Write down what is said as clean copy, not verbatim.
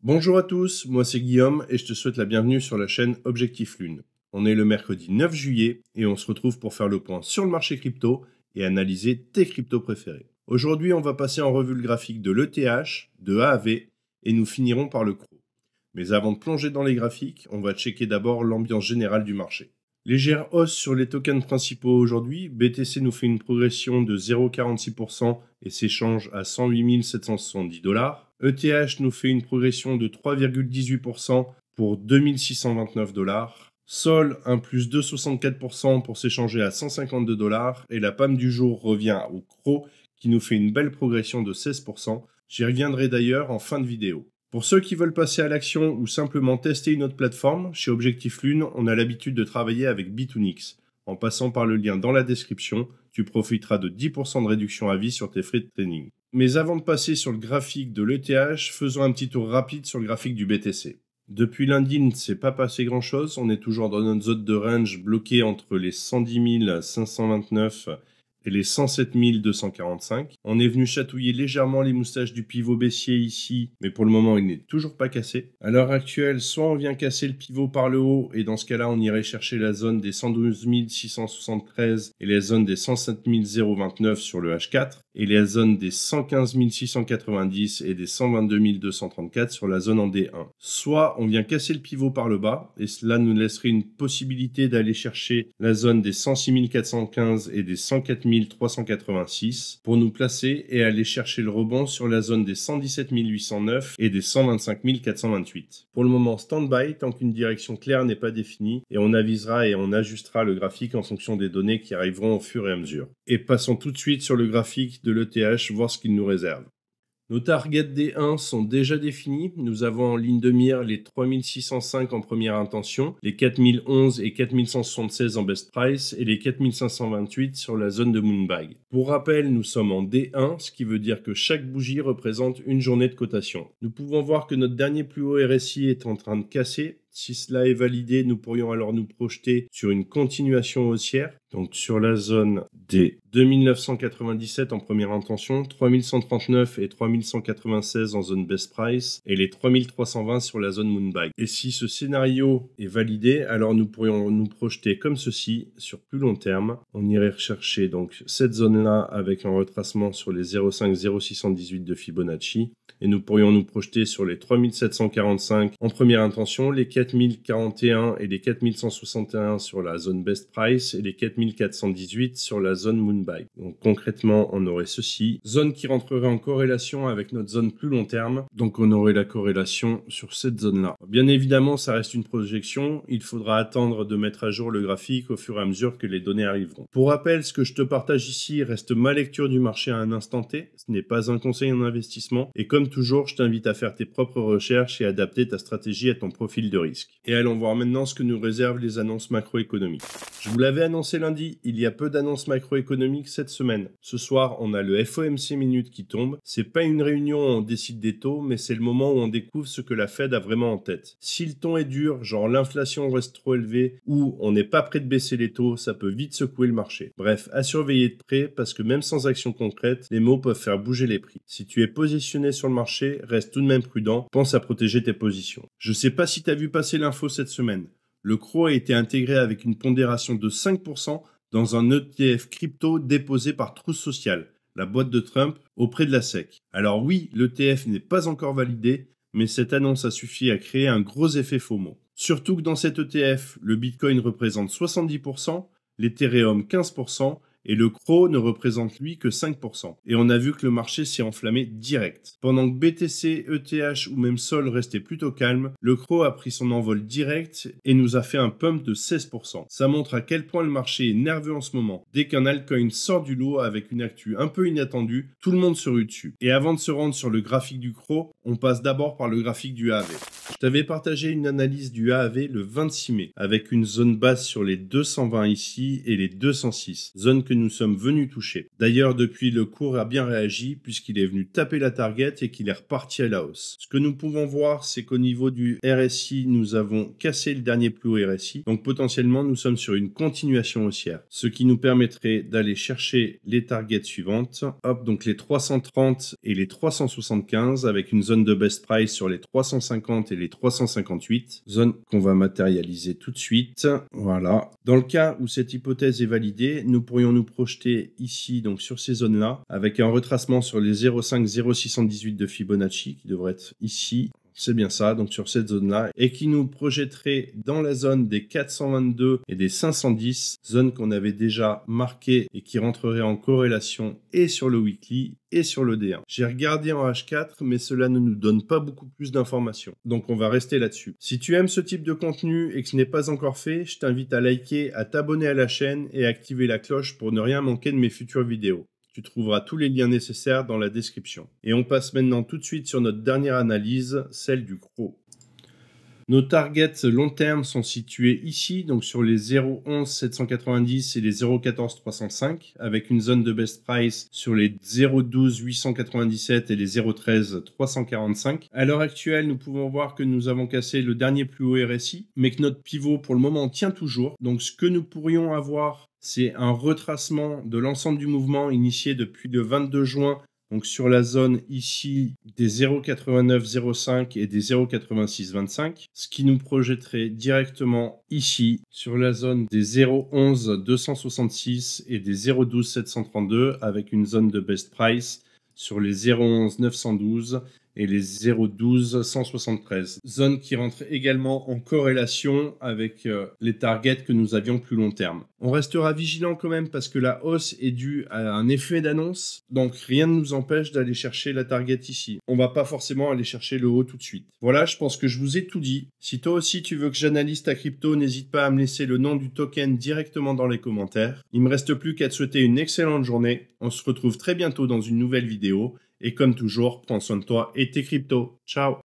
Bonjour à tous, moi c'est Guillaume et je te souhaite la bienvenue sur la chaîne Objectif Lune. On est le mercredi 9 juillet et on se retrouve pour faire le point sur le marché crypto et analyser tes cryptos préférés. Aujourd'hui, on va passer en revue le graphique de l'ETH, de AAV et nous finirons par le CRO. Mais avant de plonger dans les graphiques, on va checker d'abord l'ambiance générale du marché. Légère hausse sur les tokens principaux aujourd'hui, BTC nous fait une progression de 0,46% et s'échange à 108 770 $. ETH nous fait une progression de 3,18% pour 2629 $. Sol, un plus 2,64% pour s'échanger à 152 $. Et la PAM du jour revient au CRO qui nous fait une belle progression de 16%. J'y reviendrai d'ailleurs en fin de vidéo. Pour ceux qui veulent passer à l'action ou simplement tester une autre plateforme, chez Objectif Lune, on a l'habitude de travailler avec Bitunix. En passant par le lien dans la description, tu profiteras de 10% de réduction à vie sur tes frais de training. Mais avant de passer sur le graphique de l'ETH, faisons un petit tour rapide sur le graphique du BTC. Depuis lundi, il ne s'est pas passé grand-chose. On est toujours dans notre zone de range bloquée entre les 110 529 et les 107 245. On est venu chatouiller légèrement les moustaches du pivot baissier ici, mais pour le moment il n'est toujours pas cassé. À l'heure actuelle, soit on vient casser le pivot par le haut, et dans ce cas-là on irait chercher la zone des 112 673 et les zones des 107 029 sur le H4, et les zones des 115 690 et des 122 234 sur la zone en D1. Soit on vient casser le pivot par le bas, et cela nous laisserait une possibilité d'aller chercher la zone des 106 415 et des 104 386 pour nous placer et aller chercher le rebond sur la zone des 117 809 et des 125 428. Pour le moment, stand-by tant qu'une direction claire n'est pas définie, et on avisera et on ajustera le graphique en fonction des données qui arriveront au fur et à mesure. Et passons tout de suite sur le graphique de l'ETH, voir ce qu'il nous réserve. Nos targets D1 sont déjà définis. Nous avons en ligne de mire les 3605 en première intention, les 4011 et 4176 en best price et les 4528 sur la zone de Moonbag. Pour rappel, nous sommes en D1, ce qui veut dire que chaque bougie représente une journée de cotation. Nous pouvons voir que notre dernier plus haut RSI est en train de casser. Si cela est validé, nous pourrions alors nous projeter sur une continuation haussière, donc sur la zone des 2997 en première intention, 3139 et 3196 en zone best price et les 3320 sur la zone Moonbag. Et si ce scénario est validé, alors nous pourrions nous projeter comme ceci sur plus long terme. On irait rechercher donc cette zone-là avec un retracement sur les 0,5-0,618 de Fibonacci, et nous pourrions nous projeter sur les 3745 en première intention, les 4041 et les 4161 sur la zone best price et les 4418 sur la zone Moonbag. Donc concrètement, on aurait ceci, zone qui rentrerait en corrélation avec notre zone plus long terme, donc on aurait la corrélation sur cette zone-là. Bien évidemment, ça reste une projection, il faudra attendre de mettre à jour le graphique au fur et à mesure que les données arriveront. Pour rappel, ce que je te partage ici reste ma lecture du marché à un instant T, ce n'est pas un conseil en investissement, et comme toujours, je t'invite à faire tes propres recherches et adapter ta stratégie à ton profil de risque. Et allons voir maintenant ce que nous réservent les annonces macroéconomiques. Je vous l'avais annoncé lundi, il y a peu d'annonces macroéconomiques cette semaine. Ce soir, on a le FOMC minute qui tombe. C'est pas une réunion où on décide des taux, mais c'est le moment où on découvre ce que la Fed a vraiment en tête. Si le ton est dur, genre l'inflation reste trop élevée ou on n'est pas prêt de baisser les taux, ça peut vite secouer le marché. Bref, à surveiller de près parce que même sans action concrète, les mots peuvent faire bouger les prix. Si tu es positionné sur le marché, reste tout de même prudent, pense à protéger tes positions. Je sais pas si tu as vu passer l'info cette semaine. Le CRO a été intégré avec une pondération de 5% dans un ETF crypto déposé par Truth Social, la boîte de Trump, auprès de la SEC. Alors oui, l'ETF n'est pas encore validé, mais cette annonce a suffi à créer un gros effet FOMO. Surtout que dans cet ETF, le Bitcoin représente 70%, l'Ethereum 15%, et le CRO ne représente lui que 5%. Et on a vu que le marché s'est enflammé direct. Pendant que BTC, ETH ou même Sol restaient plutôt calmes, le CRO a pris son envol direct et nous a fait un pump de 16%. Ça montre à quel point le marché est nerveux en ce moment. Dès qu'un altcoin sort du lot avec une actu un peu inattendue, tout le monde se rue dessus. Et avant de se rendre sur le graphique du CRO, on passe d'abord par le graphique du AAV. t'avais partagé une analyse du AAV le 26 mai, avec une zone basse sur les 220 ici et les 206, zone que nous sommes venus toucher. D'ailleurs, depuis, le cours a bien réagi puisqu'il est venu taper la target et qu'il est reparti à la hausse. Ce que nous pouvons voir, c'est qu'au niveau du RSI, nous avons cassé le dernier plus haut RSI, donc potentiellement nous sommes sur une continuation haussière, ce qui nous permettrait d'aller chercher les targets suivantes. Hop, donc les 330 et les 375 avec une zone de best price sur les 350 et les 358, zone qu'on va matérialiser tout de suite. Voilà. Dans le cas où cette hypothèse est validée, nous pourrions nous projeter ici, donc sur ces zones-là, avec un retracement sur les 0,5-0,618 de Fibonacci qui devrait être ici. C'est bien ça, donc sur cette zone-là, et qui nous projetterait dans la zone des 422 et des 510, zone qu'on avait déjà marquée et qui rentrerait en corrélation et sur le weekly et sur le D1. J'ai regardé en H4, mais cela ne nous donne pas beaucoup plus d'informations, donc on va rester là-dessus. Si tu aimes ce type de contenu et que ce n'est pas encore fait, je t'invite à liker, à t'abonner à la chaîne et à activer la cloche pour ne rien manquer de mes futures vidéos. Tu trouveras tous les liens nécessaires dans la description. Et on passe maintenant tout de suite sur notre dernière analyse, celle du CRO. Nos targets long terme sont situés ici, donc sur les 0,11 790 et les 0,14 305, avec une zone de best price sur les 0,12 897 et les 0,13 345. À l'heure actuelle, nous pouvons voir que nous avons cassé le dernier plus haut RSI, mais que notre pivot pour le moment tient toujours. Donc ce que nous pourrions avoir, c'est un retracement de l'ensemble du mouvement initié depuis le 22 juin, donc sur la zone ici des 0,8905 et des 0,8625, ce qui nous projetterait directement ici sur la zone des 0,11 266 et des 0,12 732 avec une zone de best price sur les 0,11 912 et les 0,12 173. Zone qui rentre également en corrélation avec les targets que nous avions plus long terme. On restera vigilant quand même parce que la hausse est due à un effet d'annonce, donc rien ne nous empêche d'aller chercher la target ici. On va pas forcément aller chercher le haut tout de suite. Voilà, je pense que je vous ai tout dit. Si toi aussi tu veux que j'analyse ta crypto, n'hésite pas à me laisser le nom du token directement dans les commentaires. Il me reste plus qu'à te souhaiter une excellente journée. On se retrouve très bientôt dans une nouvelle vidéo. Et comme toujours, prends soin de toi et tes cryptos. Ciao!